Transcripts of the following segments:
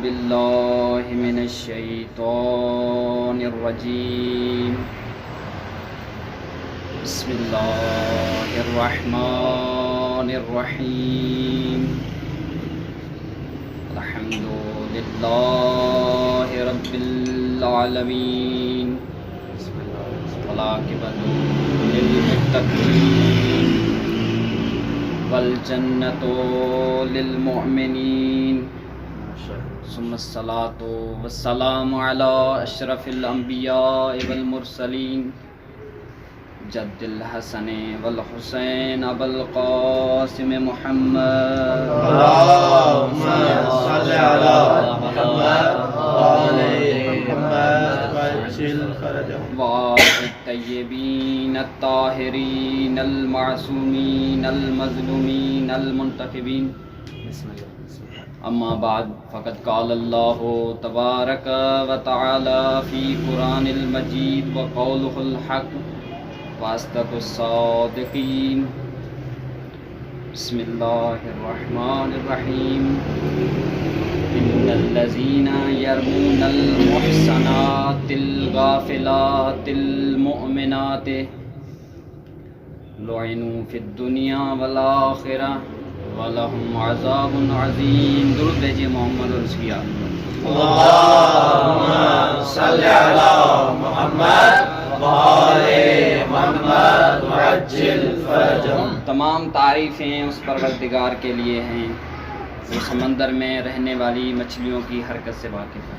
بالله من الشيطان الرجيم بسم الله الرحمن الرحيم الحمد لله رب العالمين والعاقبة للمتقين والجنة للمؤمنين ثم الصلاة والسلام على أشرف الأنبياء والمرسلين جد الحسن والحسين أبا القاسم محمد اللهم صل على محمد وآل محمد وعجل فرجهم وآل الطيبين الطاهرين المعصومين المظلومين المنتخبين أما بعد فقد قال الله تبارك وتعالى في قرآن المجيد وقوله الحق وأصدق الصادقين بسم الله الرحمن الرحيم إن الذين يرمون المحصنات الغافلات المؤمنات لعنوا في الدنيا والآخرة وَلَهُمْ عَذَابٌ عَظِيم. درود بھیجیے محمد اور اس کی آل. اللهم صل على محمد وآل محمد وعجل فرجهم. تمام تعریفیں اس پروردگار کے لیے ہیں وہ سمندر میں رہنے والی مچھلیوں کی حرکت سے واقف ہے.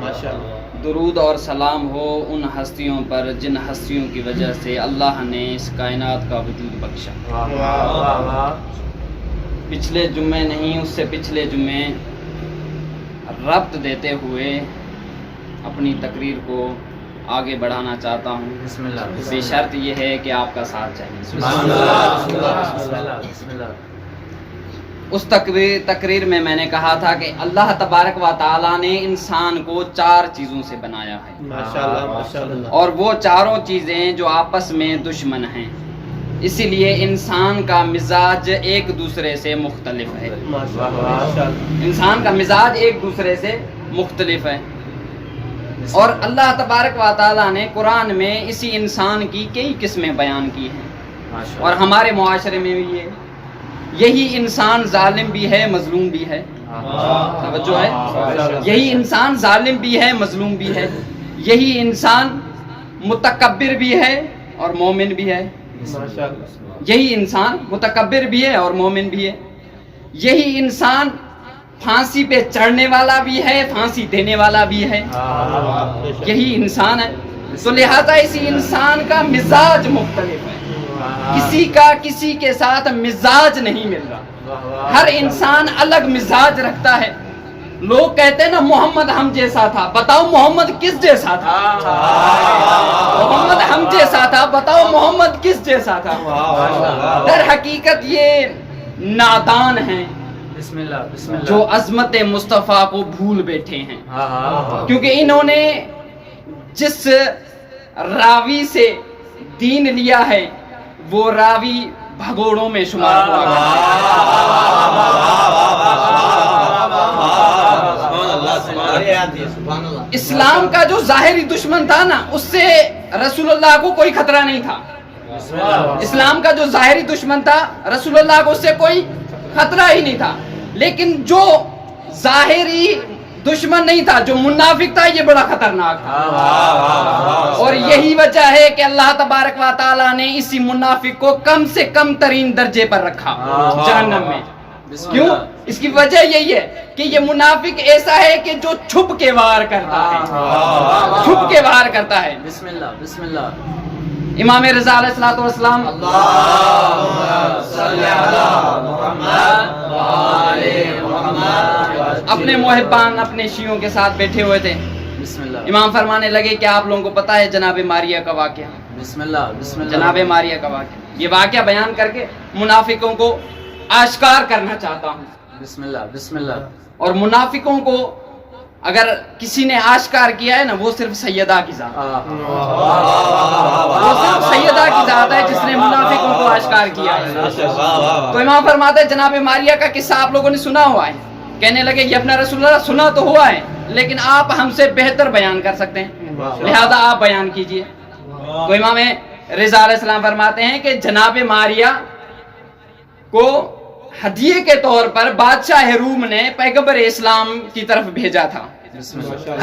ماشاءاللہ. درود اور سلام ہو ان ہستیوں پر جن ہستیوں کی وجہ سے اللہ نے اس کائنات کا وجود بخشا. پچھلے جمعے نہیں اس سے پچھلے جمعے ربط دیتے ہوئے اپنی تقریر کو آگے بڑھانا چاہتا ہوں. بسم اللہ. بے شرط یہ ہے کہ آپ کا ساتھ چاہیے. اس تقریر میں میں نے کہا تھا کہ اللہ تبارک و تعالیٰ نے انسان کو 4 چیزوں سے بنایا ہے ماشاءاللہ. اور وہ چاروں چیزیں جو آپس میں دشمن ہیں، اسی لیے انسان کا مزاج ایک دوسرے سے مختلف ہے. انسان کا مزاج ایک دوسرے سے مختلف ہے اور اللہ تبارک و تعالیٰ نے قرآن میں اسی انسان کی کئی قسمیں بیان کی ہیں اور ہمارے معاشرے میں بھی یہی انسان ظالم بھی ہے مظلوم بھی ہے. توجہ ہے. یہی انسان ظالم بھی ہے مظلوم بھی ہے. یہی انسان متکبر بھی ہے اور مومن بھی ہے. یہی انسان متکبر بھی ہے اور مومن بھی ہے. یہی انسان پھانسی پہ چڑھنے والا بھی ہے پھانسی دینے والا بھی ہے. یہی انسان ہے. تو لہذا اسی انسان کا مزاج مختلف ہے. کسی کا کسی کے ساتھ مزاج نہیں مل رہا. ہر انسان الگ مزاج رکھتا ہے. لوگ کہتے ہیں نا محمد ہم جیسا تھا. بتاؤ محمد کس جیسا تھا؟ محمد ہم جیسا تھا. بتاؤ محمد کس جیسا تھا؟ در حقیقت یہ نادان ہیں جو عظمت مصطفیٰ کو بھول بیٹھے ہیں، کیونکہ انہوں نے جس راوی سے دین لیا ہے وہ راوی بھگوڑوں میں شمار ہوا کرتا ہے. اسلام کا جو ظاہری دشمن تھا نا اس سے رسول اللہ کو کوئی خطرہ نہیں تھا. اسلام کا جو ظاہری دشمن تھا رسول اللہ کو اس سے کوئی خطرہ ہی نہیں تھا. لیکن جو ظاہری دشمن نہیں تھا جو منافق تھا یہ بڑا خطرناک تھا. اور یہی وجہ ہے کہ اللہ تبارک و تعالیٰ نے اسی منافق کو کم سے کم ترین درجے پر رکھا جہنم میں. کیوں؟ اس کی وجہ یہی ہے کہ یہ منافق ایسا ہے کہ جو چھپ کے وار کرتا ہے. چھپ کے وار کرتا ہے. بسم اللہ. بسم اللہ. امام رضا علیہ الصلوۃ والسلام اپنے محبان اپنے شیعوں کے ساتھ بیٹھے ہوئے تھے. امام فرمانے لگے کہ آپ لوگوں کو پتہ ہے جناب ماریہ کا واقعہ. جناب ماریہ کا واقعہ. یہ واقعہ بیان کر کے منافقوں کو آشکار کرنا چاہتا ہوں. بسم اللہ. اور منافقوں کو اگر کسی نے آشکار کیا ہے نا وہ صرف سیدہ کی ذات ہے. وہ صرف سیدہ کی ذات ہے جس نے منافقوں کو آشکار کیا ہے. تو امام فرماتے ہیں جناب ماریہ کا قصہ آپ لوگوں نے سنا ہوا ہے. کہنے لگے یہ اپنا رسول اللہ سنا تو ہوا ہے لیکن آپ ہم سے بہتر بیان کر سکتے ہیں، لہذا آپ بیان کیجئے۔ تو امام رضا علیہ السلام فرماتے ہیں کہ جناب ماریہ کو ہدیے کے طور پر بادشاہ روم نے پیغمبر اسلام کی طرف بھیجا تھا،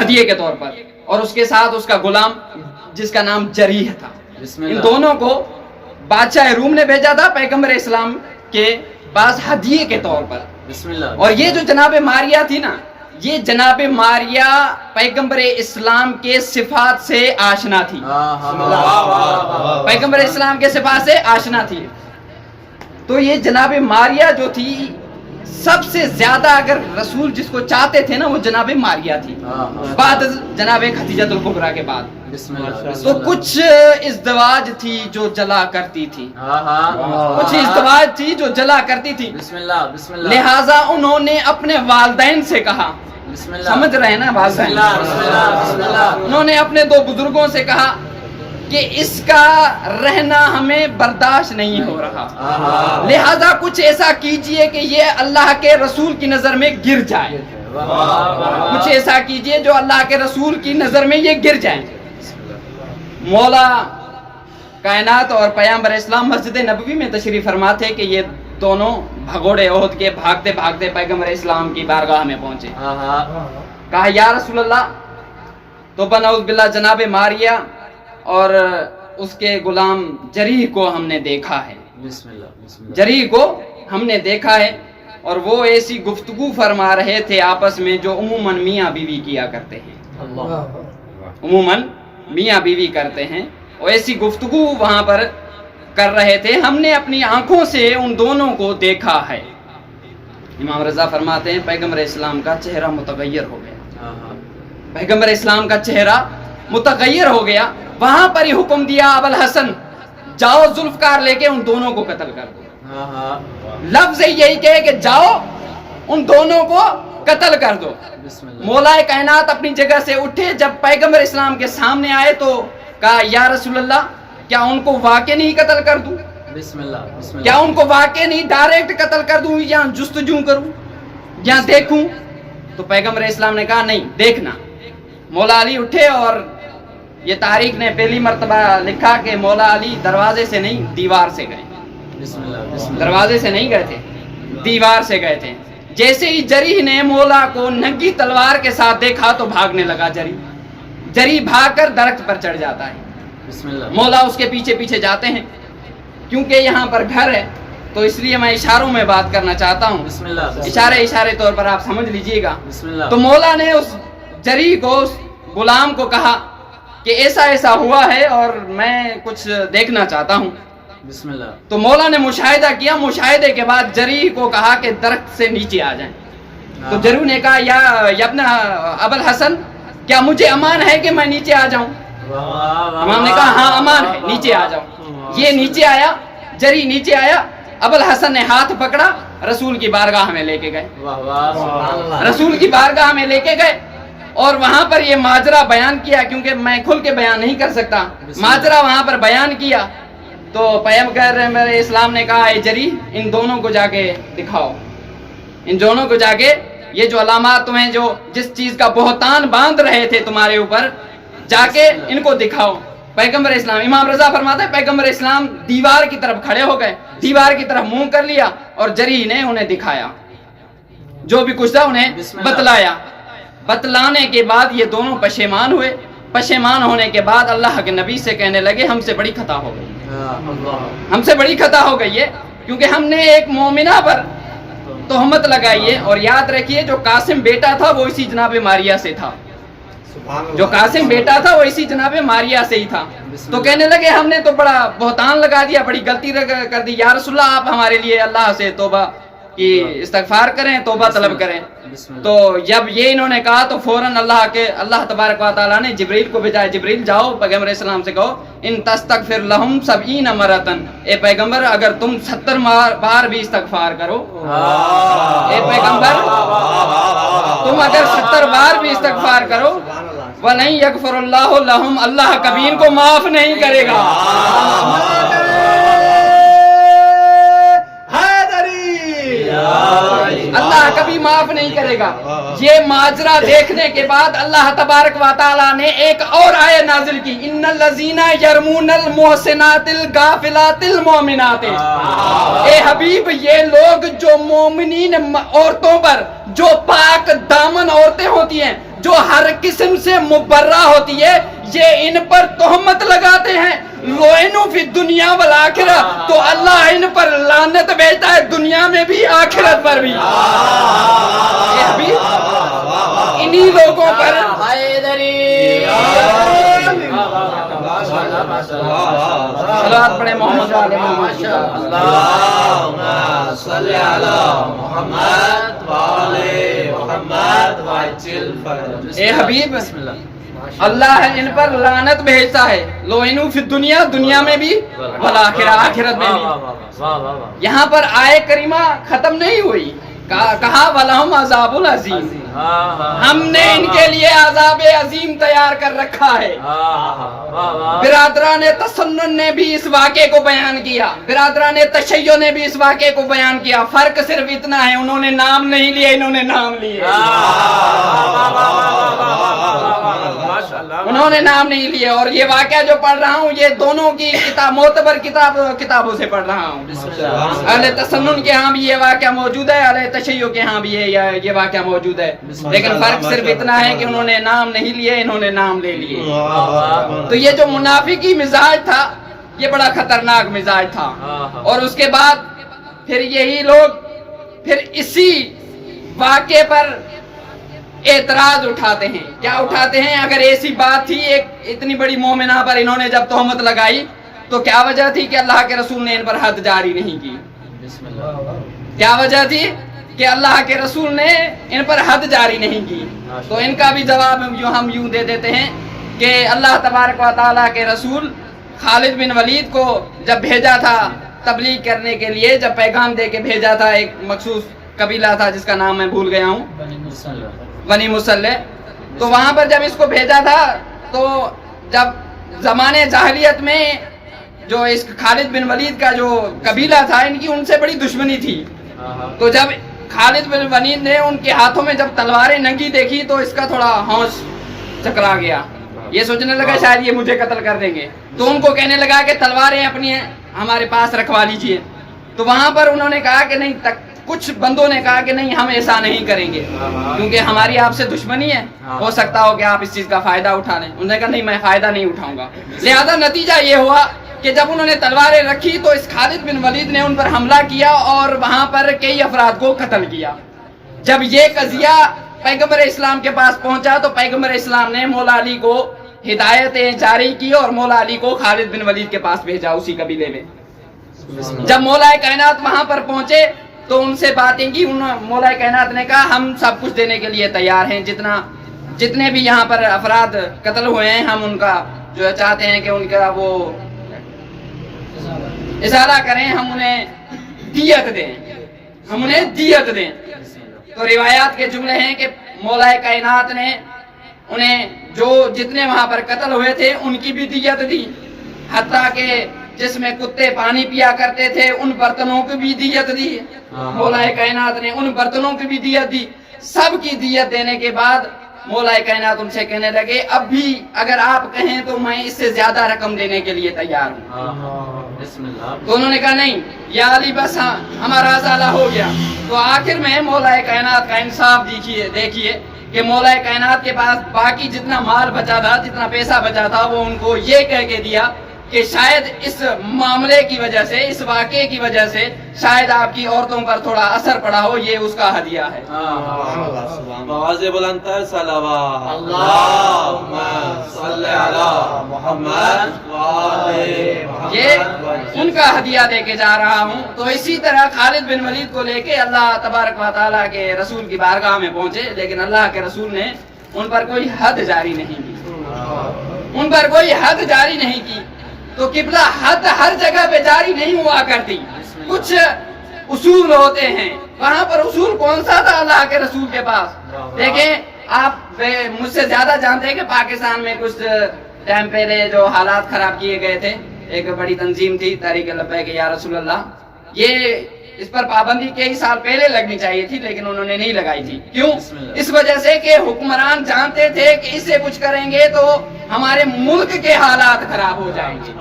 ہدیے کے طور پر، اور اس کے ساتھ اس کا غلام جس کا نام جریح تھا۔ ان دونوں کو بادشاہ روم نے بھیجا تھا پیغمبر اسلام کے پاس ہدیے کے طور پر۔ اور یہ جو جناب ماریہ تھی نا، یہ جناب ماریہ پیغمبر اسلام کے صفات سے آشنا تھی، پیغمبر اسلام کے صفات سے آشنا تھی۔ تو یہ جناب ماریہ جو تھی سب سے زیادہ اگر رسول جس کو چاہتے تھے نا وہ جناب ماریہ تھی، بعد جناب خدیجہ الکبریٰ کے بعد۔ تو کچھ ازدواج تھی جو جلا کرتی تھی، کچھ ازدواج تھی جو جلا کرتی تھی، لہٰذا انہوں نے اپنے والدین سے کہا، سمجھ رہے ہیں نا والدین، انہوں نے اپنے دو بزرگوں سے کہا کہ اس کا رہنا ہمیں برداشت نہیں ہو رہا، لہذا کچھ ایسا کیجئے کہ یہ اللہ کے رسول کی نظر میں گر جائے، کچھ ایسا کیجئے جو اللہ کے رسول کی نظر میں یہ گر جائیں۔ مولا کائنات اور پیغمبر اسلام مسجد نبوی میں تشریف فرما تھے کہ یہ دونوں بھگوڑے عہد کے بھاگتے بھاگتے پیغمبر اسلام کی بارگاہ میں پہنچے۔ کہا یا رسول اللہ، تو بنعوذ باللہ جناب ماریہ اور اس کے غلام جریح کو ہم نے دیکھا ہے، جریح کو ہم نے دیکھا ہے، اور وہ ایسی گفتگو فرما رہے تھے آپس میں جو عموماً میاں بیوی کیا کرتے ہیں، عموماً میاں بیوی کرتے ہیں، اور ایسی گفتگو وہاں پر کر رہے تھے، ہم نے اپنی آنکھوں سے ان دونوں کو دیکھا ہے۔ امام رضا فرماتے ہیں پیغمبر اسلام کا چہرہ متغیر ہو گیا، پیغمبر اسلام کا چہرہ متغیر ہو گیا۔ وہاں پر ہی حکم دیا ابوالحسن جاؤ ذوالفقار لے کے ان دونوں کو قتل کر دو، لفظ یہی کہے کہ جاؤ ان دونوں کو قتل کر دو۔ مولا کائنات اپنی جگہ سے اٹھے، جب پیغمبر اسلام کے سامنے آئے تو کہا یا رسول اللہ کیا ان کو واقع نہیں قتل کر دوں، کیا ان کو واقع نہیں ڈائریکٹ قتل کر دوں یا جستجو کروں یا دیکھوں؟ تو پیغمبر اسلام نے کہا نہیں دیکھنا۔ مولا علی اٹھے، اور یہ تاریخ نے پہلی مرتبہ لکھا کہ مولا علی دروازے سے نہیں دیوار سے گئے، دروازے سے نہیں گئے تھے، دیوار سے گئے تھے۔ جیسے ہی جریح نے مولا کو ننگی تلوار کے ساتھ دیکھا تو بھاگنے لگا جریح بھاگ کر درخت پر چڑھ جاتا ہے، مولا اس کے پیچھے پیچھے جاتے ہیں۔ کیونکہ یہاں پر گھر ہے تو اس لیے میں اشاروں میں بات کرنا چاہتا ہوں، اشارے طور پر آپ سمجھ لیجئے گا۔ تو مولا نے اس جریح کو، اس غلام کو کہا کہ ایسا ایسا ہوا ہے اور میں کچھ دیکھنا چاہتا ہوں۔ تو مولا نے مشاہدہ کیا، مشاہدے کے بعد جریح کو کہا کہ درخت سے نیچے آ جائیں۔ تو جریح نے کہا یا ابن ابوالحسن کیا مجھے امان ہے کہ میں نیچے آ جاؤں؟ امام نے کہا ہاں امان ہے، نیچے آ جاؤ۔ یہ نیچے آیا، جریح نیچے آیا، ابوالحسن نے ہاتھ پکڑا، رسول کی بارگاہ میں لے کے گئے، رسول کی بارگاہ میں لے کے گئے، اور وہاں پر یہ ماجرا بیان کیا، کیونکہ میں کھل کے بیان نہیں کر سکتا، ماجرا وہاں پر بیان کیا۔ تو پیغمبر اسلام نے کہا اے جریح ان دونوں کو جا کے دکھاؤ، ان دونوں کو جا کے یہ جو علامات تمہیں جو جس چیز کا بہتان باندھ رہے تھے تمہارے اوپر، جا کے ان کو دکھاؤ۔ پیغمبر اسلام، امام رضا فرماتا ہے پیغمبر اسلام دیوار کی طرف کھڑے ہو گئے، دیوار کی طرف منہ کر لیا، اور جریح نے انہیں دکھایا جو بھی کچھ تھا، انہیں بتلایا۔ بتلانے کے بعد یہ دونوں پشیمان ہوئے، پشیمان ہونے کے بعد اللہ کے نبی سے کہنے لگے ہم سے بڑی خطا ہو گئی، ہم سے بڑی خطا ہو گئی ہے، کیونکہ ہم نے ایک مومنہ پر تہمت لگائی ہے، اور یاد رکھیے جو قاسم بیٹا تھا وہ اسی جناب ماریہ سے تھا، جو قاسم بیٹا تھا وہ اسی جناب ماریہ سے ہی تھا۔ تو کہنے لگے ہم نے تو بڑا بہتان لگا دیا، بڑی غلطی کر دی، یا رسول اللہ آپ ہمارے لیے اللہ سے توبہ کی استغفار کریں، توبہ طلب کریں۔ تو جب یہ انہوں نے کہا تو فوراً اللہ تبارک و تعالیٰ نے جبریل کو بھیجا، جبریل جاؤ پیغمبر اسلام سے کہو ان تستغفر لہم 70 مرتن، اے پیغمبر اگر تم 70 بار بھی استغفار کرو، اے پیغمبر تم اگر 70 بار بھی استغفار کرو، وَلَن يَغْفِرَ اللَّهُ لَهُمْ، اللہ کبھی ان کو معاف نہیں کرے گا۔ اللہ کبھی معاف نہیں کرے گا. یہ ماجرا دیکھنے کے بعد اللہ تبارک و تعالیٰ نے ایک اور آیت نازل کی, ان الذین یرمون المحصنات الغافلات المؤمنات. اے حبیب یہ لوگ جو مومنین عورتوں پر, جو پاک دامن عورتیں ہوتی ہیں, جو ہر قسم سے مبرہ ہوتی ہے, یہ ان پر تہمت لگاتے ہیں. لعنوا فی الدنیا والآخرہ, تو اللہ ان پر لعنت بھیجتا ہے دنیا میں بھی آخرت پر بھی. اے حبیب انہی لوگوں پر صلوات پڑھیں محمد علیہ محمد. اللہم صلی علی محمد وعلی محمد وعجل فرج. اے حبیب اللہ ان پر لعنت بھیجتا ہے. لعنوا فی الدنیا, دنیا میں بھی, والآخرہ, آخرت میں بھی. یہاں پر آیے کریمہ ختم نہیں ہوئی, کہا وَلَهُمْ عَذَابٌ عَظِيمٌ. ہم نے ان کے لیے عذاب عظیم تیار کر رکھا ہے. برادران تسنن نے بھی اس واقعے کو بیان کیا, برادران تشیع نے بھی اس واقعے کو بیان کیا. فرق صرف اتنا ہے, انہوں نے نام نہیں لیے, انہوں نے نام لیے. انہوں نے نام نہیں لیے. اور یہ واقعہ جو پڑھ رہا ہوں یہ دونوں کی کتاب, معتبر کتابوں سے پڑھ رہا ہوں. اہل تسنن کے ہاں بھی یہ واقعہ موجود ہے, اہل تشیع کے ہاں بھی یہ واقعہ موجود ہے, لیکن فرق صرف اتنا ہے کہ انہوں نے نام نہیں لیے, انہوں نے نام لے لیے. تو یہ جو منافقی مزاج تھا یہ بڑا خطرناک مزاج تھا. اور اس کے بعد پھر یہی لوگ پھر اسی واقعے پر اعتراض اٹھاتے ہیں. کیا اٹھاتے ہیں؟ اگر ایسی بات تھی, ایک اتنی بڑی مومنہ پر انہوں نے جب تہمت لگائی تو کیا وجہ تھی کہ اللہ کے رسول نے ان پر حد جاری نہیں کی؟ کیا وجہ تھی کہ اللہ کے رسول نے ان پر حد جاری نہیں کی؟ تو ان کا بھی جواب ہم یوں دے دیتے ہیں کہ اللہ تبارک و تعالیٰ کے رسول خالد بن ولید کو جب بھیجا تھا تبلیغ کرنے کے لیے, جب پیغام دے کے بھیجا تھا, ایک مخصوص قبیلہ تھا جس کا نام میں بھول گیا ہوں, بنی مسلح. تو وہاں پر جب اس کو بھیجا تھا تو جب زمانے جاہلیت میں جو اس خالد بن ولید کا جو قبیلہ تھا, ان کی ان سے بڑی دشمنی تھی. تو جب خالد بن ولید نے ان کے ہاتھوں میں جب تلواریں ننگی دیکھی تو اس کا تھوڑا ہوش چکرا گیا. یہ سوچنے لگا شاید یہ مجھے قتل کر دیں گے. تو ان کو کہنے لگا کہ تلواریں اپنی ہمارے پاس رکھوا لیجئے. تو وہاں پر انہوں نے کہا کہ نہیں, کچھ بندوں نے کہا کہ نہیں ہم ایسا نہیں کریں گے کیونکہ ہماری آپ سے دشمنی ہے, ہو سکتا ہو کہ آپ اس چیز کا فائدہ اٹھا لیں. انہوں نے کہا نہیں میں فائدہ نہیں اٹھاؤں گا. لہذا نتیجہ یہ ہوا کہ جب انہوں نے تلواریں رکھی تو اس خالد بن ولید نے ان پر حملہ کیا اور وہاں پر کئی افراد کو قتل کیا. جب یہ قضیہ پیغمبر اسلام کے پاس پہنچا تو پیغمبر اسلام نے مولا علی کو ہدایتیں جاری کی اور مولا علی کو خالد بن ولید کے پاس بھیجا اسی قبیلے میں. جب مولا کائنات وہاں پر پہنچے تو ان سے باتیں کی. مولا کائنات نے کہا ہم سب کچھ دینے کے لیے تیار ہیں, جتنے بھی یہاں پر افراد قتل ہوئے ہیں ہم ان کا جو چاہتے ہیں کہ ان کا وہ ازالہ کریں, ہم انہیں دیت دیں, ہم انہیں دیت دیں. تو روایات کے جملے ہیں کہ مولا کائنات نے انہیں جو جتنے وہاں پر قتل ہوئے تھے ان کی بھی دیت دی, حتیٰ کہ جس میں کتے پانی پیا کرتے تھے ان برتنوں کی بھی دیت دی. مولا کائنات نے ان برتنوں کی بھی دیت دی. سب کی دیت دینے کے بعد مولا کائنات ان سے کہنے لگے اب بھی اگر آپ کہیں تو میں اس سے زیادہ رقم دینے کے لیے تیار ہوں. تو انہوں نے کہا نہیں یا علی بس ہمارا ازالہ ہو گیا. تو آخر میں مولا کائنات کا انصاف دیکھیے کہ مولا کائنات کے پاس باقی جتنا مال بچا تھا, جتنا پیسہ بچا تھا, وہ ان کو یہ کہہ کے دیا کہ شاید اس معاملے کی وجہ سے, اس واقعے کی وجہ سے شاید آپ کی عورتوں پر تھوڑا اثر پڑا ہو, یہ اس کا ہدیہ ہے. آواز بلند تر صلوات. اللہم صلی علی محمد وآلِ محمد. یہ ان کا ہدیہ دے کے جا رہا ہوں. تو اسی طرح خالد بن ولید کو لے کے اللہ تبارک و تعالیٰ کے رسول کی بارگاہ میں پہنچے, لیکن اللہ کے رسول نے ان پر کوئی حد جاری نہیں کی, ان پر کوئی حد جاری نہیں کی. تو قبلہ حد ہر جگہ پہ جاری نہیں ہوا کرتی, کچھ اصول ہوتے ہیں. وہاں پر اصول کون سا تھا اللہ کے رسول کے پاس؟ دیکھیں آپ مجھ سے زیادہ جانتے ہیں کہ پاکستان میں کچھ ٹائم پہلے جو حالات خراب کیے گئے تھے, ایک بڑی تنظیم تھی تحریک لبیک یا رسول اللہ. یہ اس پر پابندی کئی سال پہلے لگنی چاہیے تھی، لیکن انہوں نے نہیں لگائی تھی. کیوں؟ بسم اللہ. اس وجہ سے کہ حکمران جانتے تھے کہ اس سے کچھ کریں گے تو ہمارے ملک کے حالات خراب ہو جائیں گے،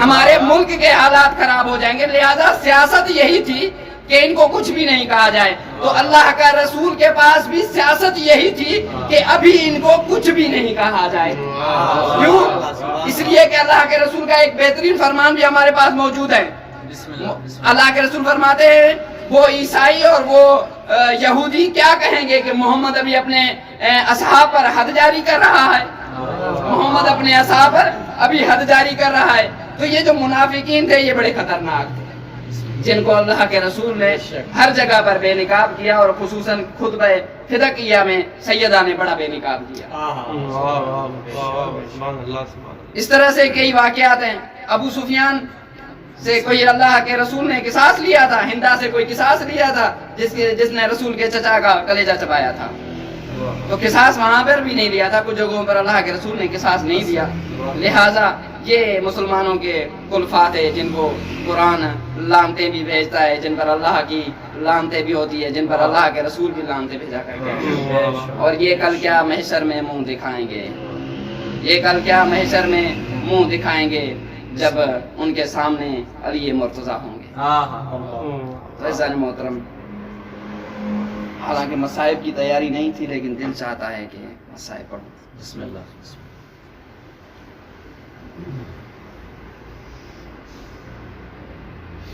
ہمارے ملک کے حالات خراب ہو جائیں گے. لہذا سیاست یہی تھی کہ ان کو کچھ بھی نہیں کہا جائے. تو اللہ کا رسول کے پاس بھی سیاست یہی تھی کہ ابھی ان کو کچھ بھی نہیں کہا جائے. کیوں؟ اس لیے کہ اللہ کے رسول کا ایک بہترین فرمان بھی ہمارے پاس موجود ہے. بسم اللہ. اللہ کے رسول فرماتے ہیں وہ عیسائی اور وہ یہودی کیا کہیں گے کہ محمد ابھی اپنے اصحاب پر حد جاری کر رہا ہے، محمد اپنے اصحاب پر ابھی حد جاری کر رہا ہے. تو یہ جو منافقین تھے یہ بڑے خطرناک تھے، جن کو اللہ کے رسول نے ہر جگہ پر بے نقاب کیا، اور خصوصاً خطبہ فدقیہ میں سیدہ نے بڑا بے نقاب کیا. اس طرح سے کئی واقعات ہیں. ابو سفیان سے کوئی اللہ کے رسول نے قصاص لیا تھا، ہندا سے کوئی قصاص لیا تھا جس نے رسول کے چچا کا کلیجہ چبایا تھا. تو قصاص وہاں پر بھی نہیں لیا تھا، کچھ جگہوں پر اللہ کے رسول نے قصاص نہیں دیا. لہٰذا یہ مسلمانوں کے خلفات ہے جن کو قرآن لعنتیں بھی بھیجتا ہے، جن پر اللہ کی لعنتیں بھی ہوتی ہے، جن پر اللہ کے رسول بھی لعنتیں بھیجا کرتے ہیں. اور یہ کل کیا محشر میں منہ دکھائیں گے، یہ کل کیا محشر میں منہ دکھائیں گے جب ان کے سامنے علی مرتضیٰ ہوں گے. تو عزیزان محترم، حالانکہ مصائب کی تیاری نہیں تھی، لیکن دل چاہتا ہے کہ مصائب پڑھوں. بسم اللہ.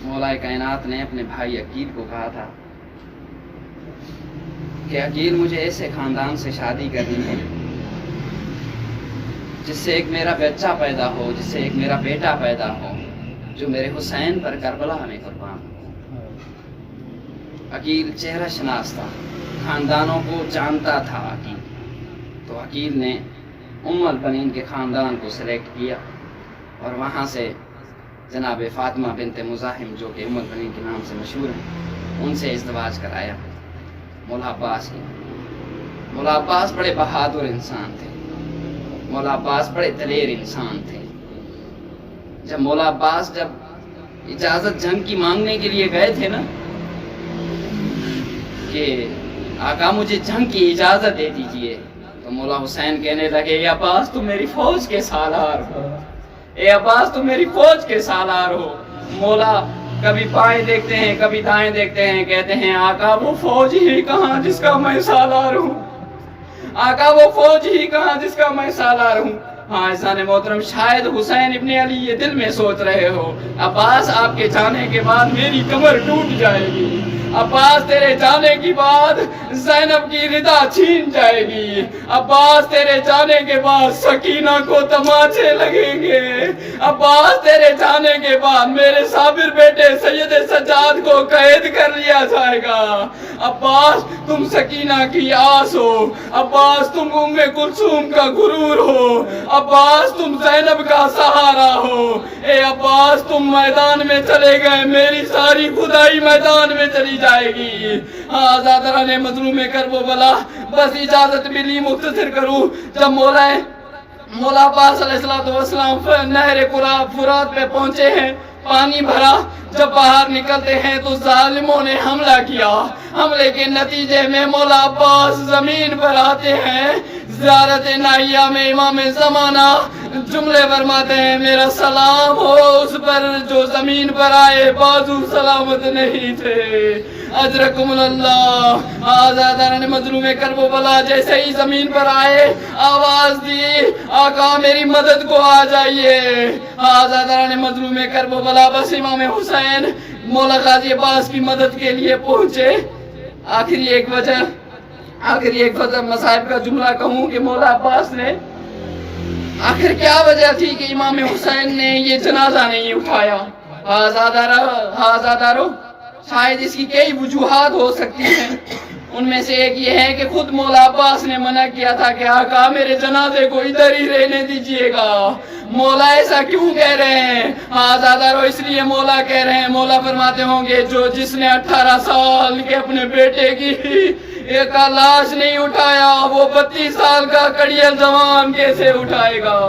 مولا کائنات نے اپنے بھائی عقیل کو کہا تھا کہ عقیل مجھے ایسے خاندان سے شادی کرنی ہے جس سے ایک میرا بچہ پیدا ہو، جس سے ایک میرا بیٹا پیدا ہو جو میرے حسین پر کربلا میں قربان ہو. عقیل چہرہ شناس تھا، خاندانوں کو جانتا تھا عقیل. تو عقیل نے ام البنین کے خاندان کو سلیکٹ کیا اور وہاں سے جناب فاطمہ بنت مزاحم جو کہ ام البنین کے نام سے مشہور ہیں، ان سے ازدواج کرایا. مولا عباس کی. مولا عباس بڑے بہادر انسان تھے، مولا عباس بڑے دلیر انسان تھے. جب مولا عباس جب اجازت جنگ کی مانگنے کے لیے گئے تھے نا کہ آقا مجھے جنگ کی اجازت دے دیجئے، تو مولا حسین کہنے لگے اے عباس تم میری فوج کے سالار ہو، اے عباس تم میری فوج کے سالار ہو. مولا کبھی بائیں دیکھتے ہیں کبھی دائیں دیکھتے ہیں، کہتے ہیں آقا وہ فوج ہی کہاں جس کا میں سالار ہوں، آقا وہ فوج ہی کہاں جس کا میں سالار ہوں. ہاں عزیزان محترم، شاید حسین ابن علی یہ دل میں سوچ رہے ہو عباس آپ کے جانے کے بعد میری کمر ٹوٹ جائے گی، عباس تیرے جانے کے بعد زینب کی رضا چھین جائے گی، عباس تیرے جانے کے بعد سکینہ کو تماچے لگیں گے، عباس تیرے جانے کے بعد میرے صابر بیٹے سید سجاد کو قید کر لیا جائے گا. عباس تم سکینہ کی آس ہو، عباس تم ام کلثوم کا غرور ہو، عباس تم زینب کا سہارا ہو. اے عباس تم میدان میں چلے گئے، میری ساری خدائی میدان میں چلی جائے گی. آزادران مظلوم کرب و بلا، بس اجازت ملی مختصر کروں. جب مولا عباس علیہ السلام نہر فرات پہ پہنچے ہیں، پانی بھرا، جب باہر نکلتے ہیں تو ظالموں نے حملہ کیا. حملے کے نتیجے میں مولا عباس زمین پر آتے ہیں. زیارت ناحیہ میں امام زمانہ جملے فرماتے ہیں میرا سلام ہو اس پر جو زمین پر آئے بازو سلامت نہیں تھے. اجرکم اللہ. آزاداران مظلوم کرب و بلا جیسے ہی زمین پر آئے آواز دی آقا میری مدد کو آ جائیے. آزاداران مظلوم کرب و بلا بس امام حسین مولا غازی عباس کی مدد کے لیے پہنچے. آخری ایک وجہ مصائب کا جملہ کہوں کہ مولا عباس نے آخر کیا وجہ تھی کہ امام حسین نے یہ جنازہ نہیں اٹھایا. آزادارو شاید اس کی کئی وجوہات ہو سکتی ہیں. ان میں سے ایک یہ ہے کہ خود مولا عباس نے منع کیا تھا کہ آقا میرے جنازے کو ادھر ہی رہنے دیجئے گا. مولا ایسا کیوں کہہ رہے ہیں؟ آزادارو اس لیے مولا کہہ رہے ہیں، مولا فرماتے ہوں گے جس نے 18 سال کے اپنے بیٹے کی ایک لاش نہیں اٹھایا وہ 32 سال کا کڑیل جوان کیسے اٹھائے گا.